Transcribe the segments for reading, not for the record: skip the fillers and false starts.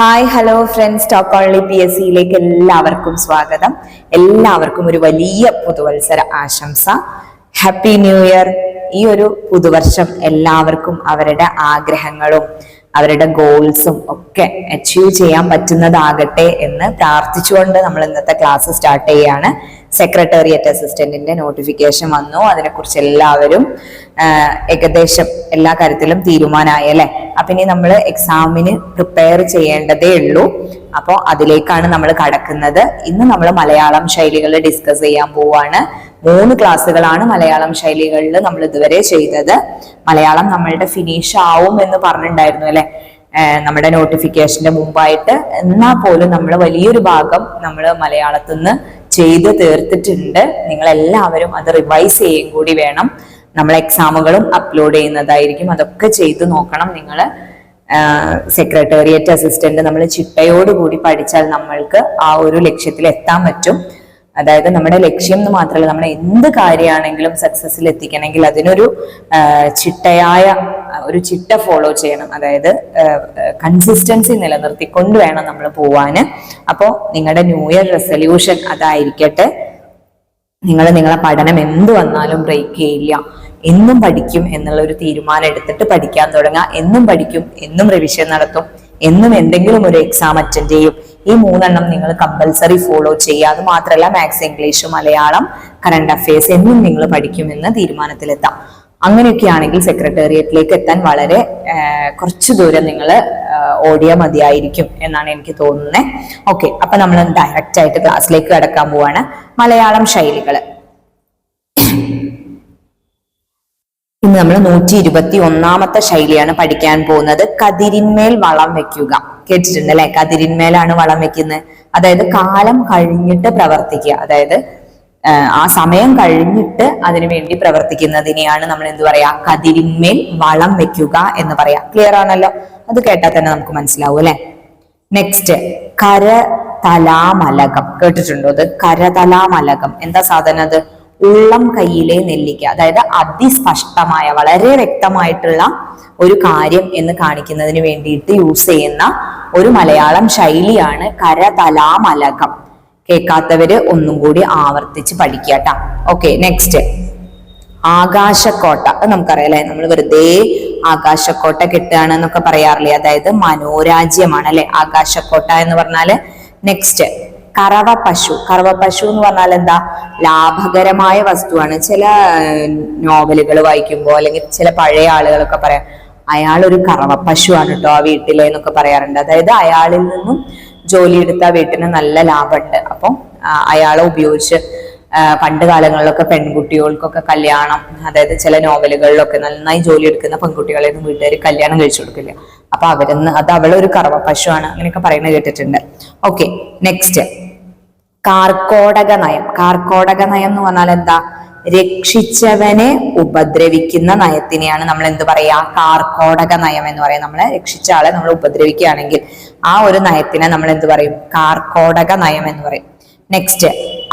Hi hello friends, talk only PSCയിലേക്ക് എല്ലാവർക്കും സ്വാഗതം. എല്ലാവർക്കും ഒരു വലിയ പുതുവത്സര ആശംസ. Happy new year. ഈ ഒരു പുതുവർഷം എല്ലാവർക്കും അവരുടെ ആഗ്രഹങ്ങളും അവരുടെ ഗോൾസും ഒക്കെ അച്ചീവ് ചെയ്യാൻ പറ്റുന്നതാകട്ടെ എന്ന് പ്രാർത്ഥിച്ചുകൊണ്ട് നമ്മൾ ഇന്നത്തെ ക്ലാസ് സ്റ്റാർട്ട് ചെയ്യുകയാണ്. സെക്രട്ടേറിയറ്റ് അസിസ്റ്റന്റിന്റെ നോട്ടിഫിക്കേഷൻ വന്നു. അതിനെക്കുറിച്ച് എല്ലാവരും ഏകദേശം എല്ലാ കാര്യത്തിലും തീരുമാനമായി അല്ലെ. അപ്പൊ ഇനി നമ്മൾ എക്സാമിന് പ്രിപ്പയർ ചെയ്യേണ്ടതേ ഉള്ളൂ. അപ്പോൾ അതിലേക്കാണ് നമ്മൾ കടക്കുന്നത്. ഇന്ന് നമ്മൾ മലയാളം ശൈലികൾ ഡിസ്കസ് ചെയ്യാൻ പോവാണ്. 3 ക്ലാസ്സുകളാണ് മലയാളം ശൈലികളിൽ നമ്മൾ ഇതുവരെ ചെയ്തത്. മലയാളം നമ്മളുടെ ഫിനിഷ് ആവും എന്ന് പറഞ്ഞിട്ടുണ്ടായിരുന്നു അല്ലെ നമ്മുടെ നോട്ടിഫിക്കേഷന്റെ മുമ്പായിട്ട്. എന്നാൽ പോലും നമ്മൾ വലിയൊരു ഭാഗം നമ്മൾ മലയാളത്തിൽ നിന്ന് ചെയ്ത് തീർത്തിട്ടുണ്ട്. നിങ്ങൾ എല്ലാവരും അത് റിവൈസ് ചെയ്യും കൂടി വേണം. നമ്മൾ എക്സാമുകളും അപ്ലോഡ് ചെയ്യുന്നതായിരിക്കും. അതൊക്കെ ചെയ്ത് നോക്കണം നിങ്ങൾ. സെക്രട്ടേറിയറ്റ് അസിസ്റ്റന്റ് നമ്മൾ ചിട്ടയോടുകൂടി പഠിച്ചാൽ നമ്മൾക്ക് ആ ഒരു ലക്ഷ്യത്തിൽ എത്താൻ പറ്റും. അതായത് നമ്മുടെ ലക്ഷ്യം എന്ന് മാത്രമല്ല, നമ്മൾ എന്ത് കാര്യമാണെങ്കിലും സക്സസിൽ എത്തിക്കണമെങ്കിൽ അതിനൊരു ചിട്ടയായ ഒരു ചിട്ട ഫോളോ ചെയ്യണം. അതായത് കൺസിസ്റ്റൻസി നിലനിർത്തിക്കൊണ്ട് വേണം നമ്മൾ പോവാന്. അപ്പോൾ നിങ്ങളുടെ ന്യൂ ഇയർ റെസൊല്യൂഷൻ അതായിരിക്കട്ടെ. നിങ്ങളെ പഠനം എന്ത് വന്നാലും ബ്രേക്ക് ചെയ്യില്ല, എന്നും പഠിക്കും എന്നുള്ള ഒരു തീരുമാനം എടുത്തിട്ട് പഠിക്കാൻ തുടങ്ങുക. എന്നും പഠിക്കും, എന്നും റിവിഷൻ നടത്തും, എന്നും എന്തെങ്കിലും ഒരു എക്സാം അറ്റൻഡ് ചെയ്യും. ഈ 3 എണ്ണം നിങ്ങൾ കമ്പൽസറി ഫോളോ ചെയ്യുക. അത് മാത്രമല്ല, maths, English, Malayalam, current affairs എന്നും നിങ്ങൾ പഠിക്കുമെന്ന് തീരുമാനത്തിലെത്താം. അങ്ങനെയൊക്കെയാണെങ്കിൽ സെക്രട്ടേറിയറ്റിലേക്ക് എത്താൻ വളരെ കുറച്ചു ദൂരം നിങ്ങൾ ഓടിയാൽ മതിയായിരിക്കും എന്നാണ് എനിക്ക് തോന്നുന്നത്. ഓക്കെ, അപ്പൊ നമ്മൾ ഡയറക്റ്റ് ആയിട്ട് ക്ലാസ്സിലേക്ക് കടക്കാൻ പോവാണ്. മലയാളം ശൈലികൾ. ഇന്ന് നമ്മൾ 121ാമത്തെ ശൈലിയാണ് പഠിക്കാൻ പോകുന്നത്. കതിരിന്മേൽ വളം വെക്കുക. കേട്ടിട്ടുണ്ട് അല്ലെ? കതിരിന്മേലാണ് വളം വെക്കുന്നത്. അതായത് കാലം കഴിഞ്ഞിട്ട് പ്രവർത്തിക്കുക. അതായത് ആ സമയം കഴിഞ്ഞിട്ട് അതിനു വേണ്ടി പ്രവർത്തിക്കുന്നതിനെയാണ് നമ്മൾ എന്ത് പറയാ? കതിരിന്മേൽ വളം വെക്കുക എന്ന് പറയാം. ക്ലിയർ ആണല്ലോ? അത് കേട്ടാൽ തന്നെ നമുക്ക് മനസ്സിലാവും അല്ലെ. നെക്സ്റ്റ്, കരതലാമലകം. കേട്ടിട്ടുണ്ടോ? അത് കരതലാമലകം എന്താ സാധനം? അത് ഉള്ളം കയ്യിലെ നെല്ലിക്ക. അതായത് അതിസ്പഷ്ടമായ, വളരെ വ്യക്തമായിട്ടുള്ള ഒരു കാര്യം എന്ന് കാണിക്കുന്നതിന് വേണ്ടിയിട്ട് യൂസ് ചെയ്യുന്ന ഒരു മലയാളം ശൈലിയാണ് കരതലാമലകം. കേൾക്കാത്തവര് ഒന്നും കൂടി ആവർത്തിച്ച് പഠിക്കട്ടാ. Okay, next, ആകാശക്കോട്ട. അത് നമുക്കറിയാം അല്ലെ. നമ്മൾ വെറുതെ ആകാശക്കോട്ട കെട്ടുകയാണെന്നൊക്കെ പറയാറില്ലേ? അതായത് മനോരാജ്യമാണ് അല്ലെ ആകാശക്കോട്ട എന്ന് പറഞ്ഞാല്. നെക്സ്റ്റ്, കറവ പശു. കറവ പശു എന്ന് പറഞ്ഞാൽ എന്താ? ലാഭകരമായ വസ്തുവാണ്. ചില നോവലുകൾ വായിക്കുമ്പോൾ അല്ലെങ്കിൽ ചില പഴയ ആളുകളൊക്കെ പറയാം, അയാൾ ഒരു കറവ പശു ആണ് കേട്ടോ ആ വീട്ടിലെ എന്നൊക്കെ പറയാറുണ്ട്. അതായത് അയാളിൽ നിന്നും ജോലി എടുത്ത വീട്ടിന് നല്ല ലാഭമുണ്ട്. അപ്പം അയാളെ ഉപയോഗിച്ച് പണ്ട് കാലങ്ങളിലൊക്കെ പെൺകുട്ടികൾക്കൊക്കെ കല്യാണം, അതായത് ചില നോവലുകളിലൊക്കെ നന്നായി ജോലി എടുക്കുന്ന പെൺകുട്ടികളെ ഒന്നും വീട്ടുകാർ കല്യാണം കഴിച്ചു കൊടുക്കില്ല. അപ്പൊ അത് അവളൊരു കറവ പശുവാണ്, അങ്ങനെയൊക്കെ പറയുന്നത് കേട്ടിട്ടുണ്ട്. ഓക്കെ, നെക്സ്റ്റ്, കാർക്കോടക നയം. കാർക്കോടക നയം എന്ന് പറഞ്ഞാൽ എന്താ? രക്ഷിച്ചവനെ ഉപദ്രവിക്കുന്ന നയത്തിനെയാണ് നമ്മൾ എന്ത് പറയാ? കാർക്കോടക നയം എന്ന് പറയാം. നമ്മളെ രക്ഷിച്ച ആളെ നമ്മൾ ഉപദ്രവിക്കുകയാണെങ്കിൽ ആ ഒരു നയത്തിനെ നമ്മൾ എന്ത് പറയും? കാർക്കോടക നയം എന്ന് പറയും. നെക്സ്റ്റ്,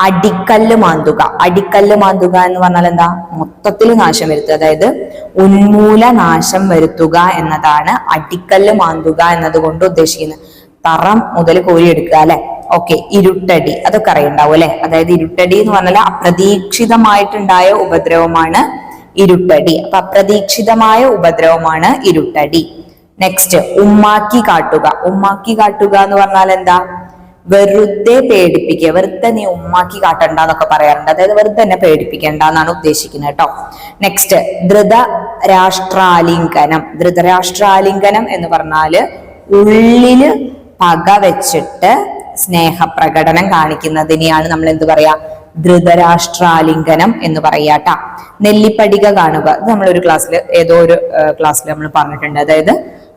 അടിക്കല്ല് മാന്തുക. അടിക്കല്ല് മാന്തുക എന്ന് പറഞ്ഞാൽ എന്താ? മൊത്തത്തിൽ നാശം വരുത്തുക. അതായത് ഉന്മൂല നാശം വരുത്തുക എന്നതാണ് അടിക്കല്ല് മാന്തുക എന്നതുകൊണ്ട് ഉദ്ദേശിക്കുന്നത്. തറ മുതൽ കോരിയെടുക്കുക അല്ലെ. ഓക്കെ, ഇരുട്ടടി. അതൊക്കെ അറിയണ്ടാവും അല്ലെ. അതായത് ഇരുട്ടടി എന്ന് പറഞ്ഞാൽ അപ്രതീക്ഷിതമായിട്ടുണ്ടായ ഉപദ്രവമാണ് ഇരുട്ടടി. അപ്പൊ അപ്രതീക്ഷിതമായ ഉപദ്രവമാണ് ഇരുട്ടടി. നെക്സ്റ്റ്, ഉമ്മാക്കി കാട്ടുക. ഉമ്മാക്കി കാട്ടുക എന്ന് പറഞ്ഞാൽ എന്താ? വെറുതെ പേടിപ്പിക്കുക. വെറുതെ നീ ഉമ്മാക്കി കാട്ടണ്ടെന്നൊക്കെ പറയാറുണ്ട്. അതായത് വെറുതെ തന്നെ പേടിപ്പിക്കണ്ട എന്നാണ് ഉദ്ദേശിക്കുന്നത് കേട്ടോ. നെക്സ്റ്റ്, ധൃതരാഷ്ട്രാലിംഗനം. ധൃതരാഷ്ട്രാലിംഗനം എന്ന് പറഞ്ഞാല് ഉള്ളില് പക വെച്ചിട്ട് സ്നേഹപ്രകടനം കാണിക്കുന്നതിനെയാണ് നമ്മൾ എന്ത് പറയാ? ധൃതരാഷ്ട്രാലിംഗനം എന്ന് പറയാട്ടാ. നെല്ലിപ്പടിക കാണുക. ഇത് നമ്മളൊരു ക്ലാസ്സിൽ, ഏതോ ഒരു ക്ലാസ്സിൽ നമ്മൾ പറഞ്ഞിട്ടുണ്ട്. അതായത്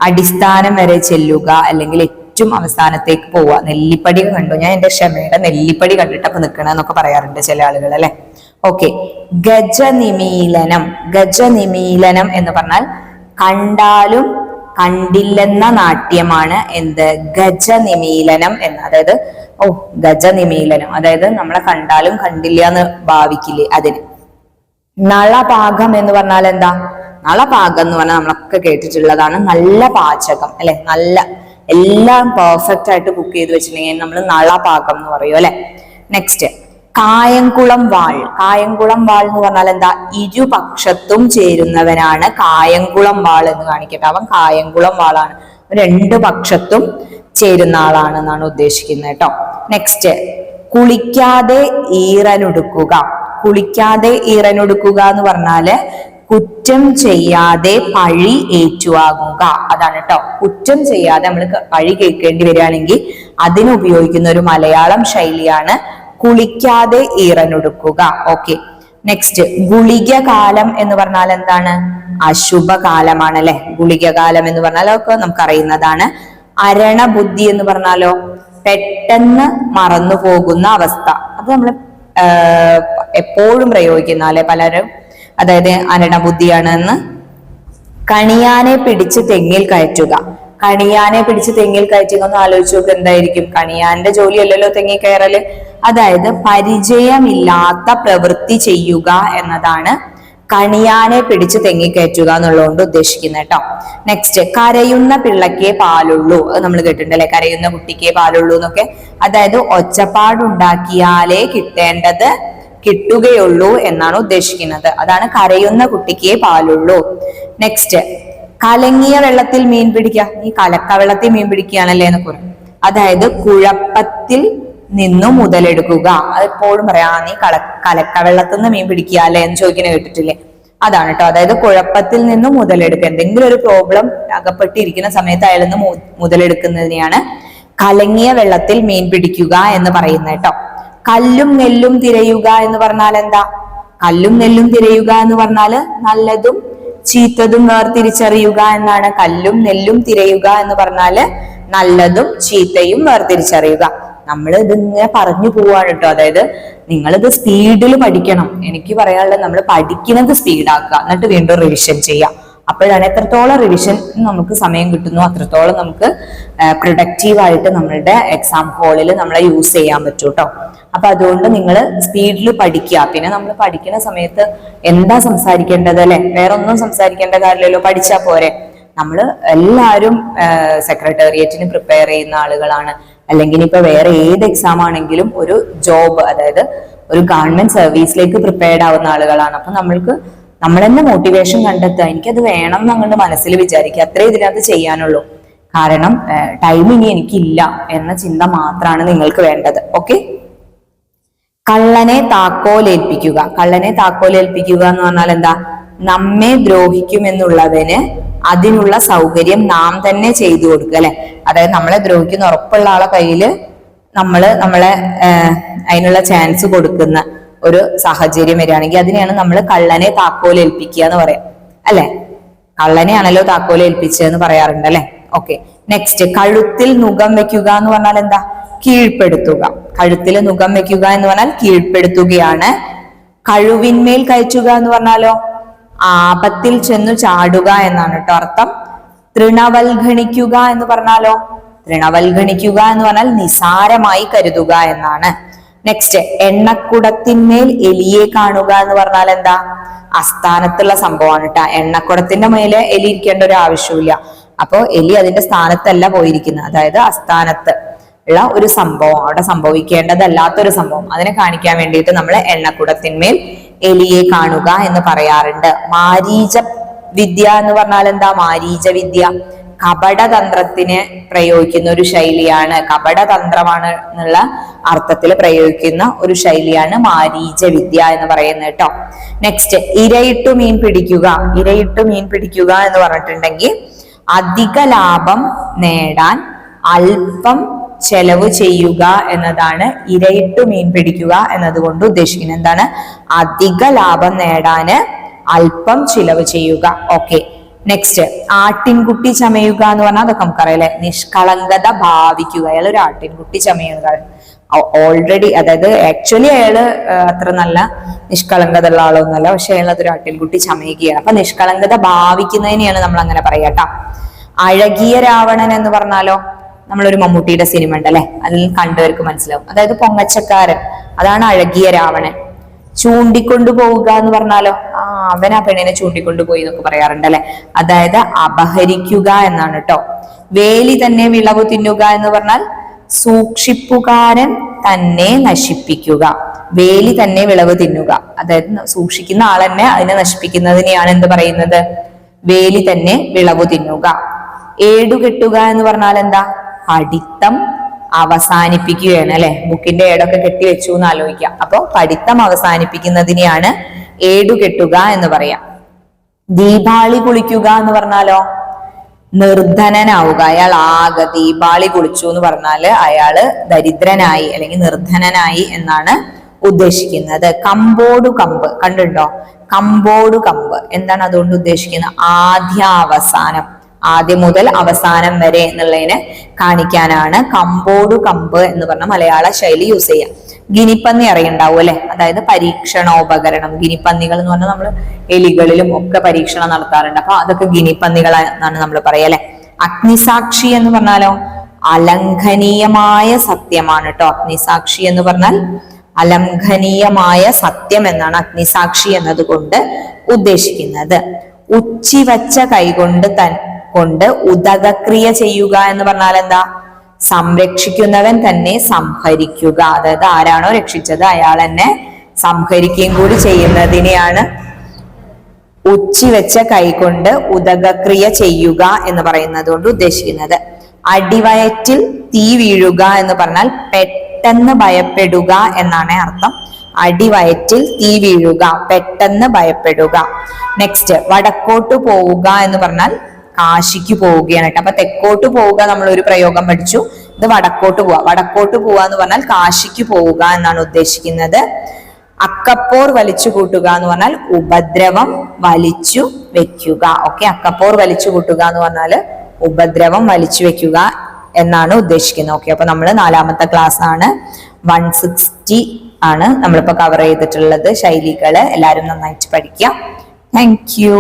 അടിസ്ഥാനം വരെ ചെല്ലുക അല്ലെങ്കിൽ ഏറ്റവും അവസാനത്തേക്ക് പോവുക. നെല്ലിപ്പടി കണ്ടു, ഞാൻ എന്റെ ക്ഷമയുടെ നെല്ലിപ്പടി കണ്ടിട്ടൊക്കെ നിൽക്കണമെന്നൊക്കെ പറയാറുണ്ട് ചില ആളുകൾ അല്ലെ. ഓക്കെ, ഗജനിമീലനം. ഗജനിമീലനം എന്ന് പറഞ്ഞാൽ കണ്ടാലും കണ്ടില്ലെന്ന നാട്യമാണ് എന്ത്? ഗജനിമീലനം എന്ന്. അതായത് ഗജനിമീലനം, അതായത് നമ്മളെ കണ്ടാലും കണ്ടില്ല എന്ന് ഭാവിക്കില്ലേ അതിന്. നളപാകം എന്ന് പറഞ്ഞാൽ എന്താ? നളപാകം എന്ന് പറഞ്ഞാൽ നമ്മളൊക്കെ കേട്ടിട്ടുള്ളതാണ്. നല്ല പാചകം അല്ലെ. നല്ല എല്ലാം പെർഫെക്റ്റ് ആയിട്ട് കുക്ക് ചെയ്ത് വെച്ചിട്ടുണ്ടെങ്കിൽ നമ്മൾ നളപാകം എന്ന് പറയും അല്ലെ. നെക്സ്റ്റ് കായംകുളം വാൾ. കായംകുളം വാൾ എന്ന് പറഞ്ഞാൽ എന്താ? ഇരുപക്ഷത്തും ചേരുന്നവനാണ് കായംകുളം വാൾ എന്ന് കാണിക്കട്ടെ. അവൻ കായംകുളം വാളാണ്, രണ്ടു പക്ഷത്തും ചേരുന്ന ആളാണ് എന്നാണ് ഉദ്ദേശിക്കുന്നത് കേട്ടോ. നെക്സ്റ്റ് കുളിക്കാതെ ഈറനൊടുക്കുക. കുളിക്കാതെ ഈറനൊടുക്കുക എന്ന് പറഞ്ഞാല് കുറ്റം ചെയ്യാതെ പഴി ഏറ്റുവാങ്ങുക, അതാണ് കേട്ടോ. കുറ്റം ചെയ്യാതെ നമ്മൾ പഴി കേൾക്കേണ്ടി വരികയാണെങ്കിൽ അതിന് ഉപയോഗിക്കുന്ന ഒരു മലയാളം ശൈലിയാണ് കുളിക്കാതെ ഈറനൊടുക്കുക. ഓക്കെ. നെക്സ്റ്റ് ഗുളിക കാലം എന്ന് പറഞ്ഞാൽ എന്താണ്? അശുഭകാലമാണ് അല്ലെ. ഗുളിക കാലം എന്ന് പറഞ്ഞാൽ ഒക്കെ നമുക്കറിയുന്നതാണ്. അരണബുദ്ധി എന്ന് പറഞ്ഞാലോ പെട്ടെന്ന് മറന്നു പോകുന്ന അവസ്ഥ. അത് നമ്മൾ എപ്പോഴും പ്രയോഗിക്കുന്ന അല്ലെ പലരും, അതായത് അരണബുദ്ധിയാണ് എന്ന്. കണിയാനെ പിടിച്ച് തെങ്ങിൽ കയറ്റുക. കണിയാനെ പിടിച്ച് തെങ്ങിൽ കയറ്റുക എന്ന് ആലോചിച്ച് നോക്ക്, എന്തായിരിക്കും? കണിയാന്റെ ജോലിയല്ലല്ലോ തെങ്ങിൽ കയറല്. അതായത് പരിചയമില്ലാത്ത പ്രവൃത്തി ചെയ്യുക എന്നതാണ് കണിയാനെ പിടിച്ച് തെങ്ങി കയറ്റുക എന്നുള്ളതുകൊണ്ട് ഉദ്ദേശിക്കുന്നത് കേട്ടോ. നെക്സ്റ്റ് കരയുന്ന പിള്ളക്കേ പാലുള്ളൂ. അത് നമ്മൾ കേട്ടിട്ടുണ്ട് അല്ലെ, കരയുന്ന കുട്ടിക്കേ പാലുള്ളൂ എന്നൊക്കെ. അതായത് ഒച്ചപ്പാടുണ്ടാക്കിയാലേ കിട്ടേണ്ടത് കിട്ടുകയുള്ളൂ എന്നാണ് ഉദ്ദേശിക്കുന്നത്. അതാണ് കരയുന്ന കുട്ടിക്കേ പാലുള്ളൂ. നെക്സ്റ്റ് കലങ്ങിയ വെള്ളത്തിൽ മീൻ പിടിക്കുക. നീ കലക്ക വെള്ളത്തിൽ മീൻ പിടിക്കുകയാണല്ലേ എന്ന് പറയും. അതായത് കുഴപ്പത്തിൽ നിന്നും മുതലെടുക്കുക. അതെപ്പോഴും പറയാ, നീ കലക്ക വെള്ളത്തിൽ നിന്ന് മീൻ പിടിക്കുക അല്ലെ എന്ന് ചോദിക്കുന്നത് കേട്ടിട്ടില്ലേ? അതാണ് കേട്ടോ. അതായത് കുഴപ്പത്തിൽ നിന്നും മുതലെടുക്കുക. എന്തെങ്കിലും ഒരു പ്രോബ്ലം അകപ്പെട്ടിരിക്കുന്ന സമയത്ത് അയാൾ നിന്ന് മുതലെടുക്കുന്നതിനെയാണ് കലങ്ങിയ വെള്ളത്തിൽ മീൻ പിടിക്കുക എന്ന് പറയുന്നത് കേട്ടോ. കല്ലും നെല്ലും തിരയുക എന്ന് പറഞ്ഞാൽ എന്താ? കല്ലും നെല്ലും തിരയുക എന്ന് പറഞ്ഞാല് നല്ലതും ചീത്തതും വേർതിരിച്ചറിയുക എന്നാണ്. കല്ലും നെല്ലും തിരയുക എന്ന് പറഞ്ഞാല് നല്ലതും ചീത്തയും വേർതിരിച്ചറിയുക. നമ്മൾ ഇതിങ്ങനെ പറഞ്ഞു പോവാണ് കേട്ടോ. അതായത് നിങ്ങളിത് സ്പീഡിൽ പഠിക്കണം. എനിക്ക് പറയാനുള്ളത് നമ്മൾ പഠിക്കുന്നത് സ്പീഡാക്കുക, എന്നിട്ട് വീണ്ടും റിവിഷൻ ചെയ്യാം. അപ്പോഴാണ് എത്രത്തോളം റിവിഷൻ നമുക്ക് സമയം കിട്ടുന്നു അത്രത്തോളം നമുക്ക് പ്രൊഡക്റ്റീവായിട്ട് നമ്മളുടെ എക്സാം ഹാളിൽ നമ്മളെ യൂസ് ചെയ്യാൻ പറ്റും കേട്ടോ. അപ്പൊ അതുകൊണ്ട് നിങ്ങൾ സ്പീഡിൽ പഠിക്കുക. പിന്നെ നമ്മൾ പഠിക്കുന്ന സമയത്ത് എന്താ സംസാരിക്കേണ്ടത് അല്ലെ? വേറെ ഒന്നും സംസാരിക്കേണ്ട കാര്യമില്ലല്ലോ, പഠിച്ചാ പോരെ. നമ്മൾ എല്ലാവരും സെക്രട്ടേറിയറ്റിന് പ്രിപ്പയർ ചെയ്യുന്ന ആളുകളാണ്, അല്ലെങ്കിൽ ഇപ്പൊ വേറെ ഏത് എക്സാം ആണെങ്കിലും ഒരു ജോബ്, അതായത് ഒരു ഗവൺമെന്റ് സർവീസിലേക്ക് പ്രിപ്പയർഡ് ആവുന്ന ആളുകളാണ്. അപ്പൊ നമ്മൾക്ക് നമ്മൾ തന്നെ മോട്ടിവേഷൻ കണ്ടെത്തുക, എനിക്കത് വേണം എന്ന് അങ്ങോട്ട് മനസ്സിൽ വിചാരിക്കുക. അത്രേ ഇതിനകത്ത് ചെയ്യാനുള്ളൂ. കാരണം ടൈം ഇനി എനിക്കില്ല എന്ന ചിന്ത മാത്രമാണ് നിങ്ങൾക്ക് വേണ്ടത്. ഓക്കെ. കള്ളനെ താക്കോലേൽപ്പിക്കുക. കള്ളനെ താക്കോലേൽപ്പിക്കുക എന്ന് പറഞ്ഞാൽ എന്താ? നമ്മെ ദ്രോഹിക്കുമെന്നുള്ളവന് അതിനുള്ള സൗകര്യം നാം തന്നെ ചെയ്തു കൊടുക്കുക അല്ലെ. അതായത് നമ്മളെ ദ്രോഹിക്കുന്ന ഉറപ്പുള്ള ആളെ കയ്യിൽ നമ്മളെ അതിനുള്ള ചാൻസ് കൊടുക്കുന്ന ഒരു സാഹചര്യം വരികയാണെങ്കിൽ അതിനെയാണ് നമ്മൾ കള്ളനെ താക്കോലേൽപ്പിക്കുക എന്ന് പറയാം അല്ലെ. കള്ളനെയാണല്ലോ താക്കോലേൽപ്പിച്ചതെന്ന് പറയാറുണ്ട് അല്ലെ. ഓക്കെ. നെക്സ്റ്റ് കഴുത്തിൽ നുകം വെക്കുക എന്ന് പറഞ്ഞാൽ എന്താ? കീഴ്പ്പെടുത്തുക. കഴുത്തിൽ നുകം വെക്കുക എന്ന് പറഞ്ഞാൽ കീഴ്പ്പെടുത്തുകയാണ്. കഴിവിന്മേൽ കയറ്റുക എന്ന് പറഞ്ഞാലോ ആപത്തിൽ ചെന്നു ചാടുക എന്നാണ് കേട്ടോ അർത്ഥം. തൃണവൽഗണിക്കുക എന്ന് പറഞ്ഞാലോ? തൃണവൽഗണിക്കുക എന്ന് പറഞ്ഞാൽ നിസാരമായി കരുതുക എന്നാണ്. നെക്സ്റ്റ് എണ്ണക്കുടത്തിന്മേൽ എലിയെ കാണുക എന്ന് പറഞ്ഞാൽ എന്താ? അസ്ഥാനത്തുള്ള സംഭവമാണ് കേട്ടോ. എണ്ണക്കുടത്തിന്റെ മേലെ എലി ഇരിക്കേണ്ട ഒരു ആവശ്യമില്ല. അപ്പോ എലി അതിന്റെ സ്ഥാനത്തല്ല പോയിരിക്കുന്നത്, അതായത് അസ്ഥാനത്ത് ഉള്ള ഒരു സംഭവം, അവിടെ സംഭവിക്കേണ്ടതല്ലാത്തൊരു സംഭവം, അതിനെ കാണിക്കാൻ വേണ്ടിയിട്ട് നമ്മൾ എണ്ണക്കുടത്തിന്മേൽ എലിയെ കാണുക എന്ന് പറയാറുണ്ട്. മാരീച വിദ്യ എന്ന് പറഞ്ഞാൽ എന്താ? മാരീച വിദ്യ കപടതന്ത്രത്തിന് പ്രയോഗിക്കുന്ന ഒരു ശൈലിയാണ്. കപടതന്ത്രമാണ് എന്നുള്ള അർത്ഥത്തിൽ പ്രയോഗിക്കുന്ന ഒരു ശൈലിയാണ് മാരീച വിദ്യ എന്ന് പറയുന്നത് കേട്ടോ. നെക്സ്റ്റ് ഇരയിട്ടു മീൻ പിടിക്കുക. ഇരയിട്ടു മീൻ പിടിക്കുക എന്ന് പറഞ്ഞിട്ടുണ്ടെങ്കിൽ അധിക ലാഭം നേടാൻ അല്പം ചെലവ് ചെയ്യുക എന്നതാണ് ഇരയിട്ടു മീൻ പിടിക്കുക എന്നതുകൊണ്ട് ഉദ്ദേശിക്കുന്നത്. എന്താണ്? അധിക ലാഭം നേടാന് അല്പം ചിലവ് ചെയ്യുക. ഓക്കെ. നെക്സ്റ്റ് ആട്ടിൻകുട്ടി ചമയുക എന്ന് പറഞ്ഞാൽ അതൊക്കെ നമുക്കറിയാലേ. നിഷ്കളങ്കത ഭാവിക്കുക. അയാൾ ഒരു ആട്ടിൻകുട്ടി ചമയുക. ഓൾറെഡി, അതായത് ആക്ച്വലി അയാള് അത്ര നല്ല നിഷ്കളങ്കത ഉള്ള ആളൊന്നുമല്ല, പക്ഷെ അയാൾ അതൊരു ആട്ടിൻകുട്ടി ചമയുകയാണ്. അപ്പൊ നിഷ്കളങ്കത ഭാവിക്കുന്നതിനെയാണ് നമ്മൾ അങ്ങനെ പറയാട്ടോ. അഴകിയ രാവണൻ എന്ന് പറഞ്ഞാലോ, നമ്മളൊരു മമ്മൂട്ടിയുടെ സിനിമ ഉണ്ട് അല്ലെ, അതിൽ കണ്ടവർക്ക് മനസ്സിലാവും. അതായത് പൊങ്ങച്ചക്കാരൻ, അതാണ് അഴകിയ രാവണൻ. ചൂണ്ടിക്കൊണ്ടു പോവുക എന്ന് പറഞ്ഞാലോ, അവൻ ആ പെണ്ണിനെ ചൂണ്ടിക്കൊണ്ടുപോയി എന്നൊക്കെ പറയാറുണ്ട് അല്ലെ. അതായത് അപഹരിക്കുക എന്നാണ് കേട്ടോ. വേലി തന്നെ വിളവ് തിന്നുക എന്ന് പറഞ്ഞാൽ സൂക്ഷിപ്പുകാരൻ തന്നെ നശിപ്പിക്കുക. വേലി തന്നെ വിളവ് തിന്നുക, അതായത് സൂക്ഷിക്കുന്ന ആൾ തന്നെ അതിനെ നശിപ്പിക്കുന്നതിനെയാണ് എന്ത് പറയുന്നത്, വേലി തന്നെ വിളവ് തിന്നുക. ഏടുകെട്ടുക എന്ന് പറഞ്ഞാൽ എന്താ, പഠിത്തം അവസാനിപ്പിക്കുകയാണ് അല്ലെ. ബുക്കിന്റെ ഏടൊക്കെ കെട്ടി വെച്ചു എന്ന് ആലോചിക്കാം. അപ്പൊ പഠിത്തം അവസാനിപ്പിക്കുന്നതിനെയാണ് ഏടുകെട്ടുക എന്ന് പറയാം. ദീപാളി കുളിക്കുക എന്ന് പറഞ്ഞാലോ, നിർധനനാവുക. അയാൾ ആകെ ദീപാളി കുളിച്ചു എന്ന് പറഞ്ഞാല് അയാള് ദരിദ്രനായി അല്ലെങ്കിൽ നിർധനനായി എന്നാണ് ഉദ്ദേശിക്കുന്നത്. കമ്പോടു കമ്പ് കണ്ടുണ്ടോ, കമ്പോടു കമ്പ് എന്താണ് അതുകൊണ്ട് ഉദ്ദേശിക്കുന്നത്, ആദ്യാവസാനം, ആദ്യം മുതൽ അവസാനം വരെ എന്നുള്ളതിനെ കാണിക്കാനാണ് കമ്പോടു കമ്പ് എന്ന് പറഞ്ഞ മലയാള ശൈലി യൂസ് ചെയ്യാം. ഗിനിപ്പന്നി അറിയണ്ടാവും അല്ലെ, അതായത് പരീക്ഷണോപകരണം. ഗിനിപ്പന്നികൾ എന്ന് പറഞ്ഞാൽ നമ്മൾ എലികളിലും ഒക്കെ പരീക്ഷണം നടത്താറുണ്ട്. അപ്പൊ അതൊക്കെ ഗിനിപ്പന്നികളാണ് നമ്മൾ പറയാ അല്ലെ. അഗ്നിസാക്ഷി എന്ന് പറഞ്ഞാലോ, അലംഘനീയമായ സത്യമാണ് കേട്ടോ. അഗ്നിസാക്ഷി എന്ന് പറഞ്ഞാൽ അലംഘനീയമായ സത്യം എന്നാണ് അഗ്നിസാക്ഷി എന്നതുകൊണ്ട് ഉദ്ദേശിക്കുന്നത്. ഉച്ചിവച്ച കൈകൊണ്ട് കൊണ്ട് ഉദകക്രിയ ചെയ്യുക എന്ന് പറഞ്ഞാൽ എന്താ, സംരക്ഷിക്കുന്നവൻ തന്നെ സംഹരിക്കുക. അതായത് ആരാണോ രക്ഷിച്ചത് അയാൾ എന്നെ സംഹരിക്കുകയും കൂടി ചെയ്യുന്നതിനെയാണ് ഉച്ചിവെച്ച കൈകൊണ്ട് ഉദകക്രിയ ചെയ്യുക എന്ന് പറയുന്നത് കൊണ്ട് ഉദ്ദേശിക്കുന്നത്. അടിവയറ്റിൽ തീ വീഴുക എന്ന് പറഞ്ഞാൽ പെട്ടെന്ന് ഭയപ്പെടുക എന്നാണ് അർത്ഥം. അടിവയറ്റിൽ തീ വീഴുക, പെട്ടെന്ന് ഭയപ്പെടുക. നെക്സ്റ്റ്, വടക്കോട്ട് പോവുക എന്ന് പറഞ്ഞാൽ കാശിക്ക് പോവുകയാണ് കേട്ടോ. അപ്പൊ തെക്കോട്ട് പോവുക നമ്മൾ ഒരു പ്രയോഗം പഠിച്ചു, ഇത് വടക്കോട്ട് പോവുക. വടക്കോട്ട് പോവുക എന്ന് പറഞ്ഞാൽ കാശിക്ക് പോവുക എന്നാണ് ഉദ്ദേശിക്കുന്നത്. അക്കപ്പോർ വലിച്ചു കൂട്ടുക എന്ന് പറഞ്ഞാൽ ഉപദ്രവം വലിച്ചു വെക്കുക. ഓക്കെ, അക്കപ്പോർ വലിച്ചു കൂട്ടുക എന്ന് പറഞ്ഞാൽ ഉപദ്രവം വലിച്ചു വെക്കുക എന്നാണ് ഉദ്ദേശിക്കുന്നത്. ഓക്കെ, അപ്പൊ നമ്മൾ 4ാമത്തെ ക്ലാസ് ആണ്. 160 ആണ് നമ്മളിപ്പോ കവർ ചെയ്തിട്ടുള്ളത് ശൈലികള്. എല്ലാവരും നന്നായിട്ട് പഠിക്കുക. Thank you.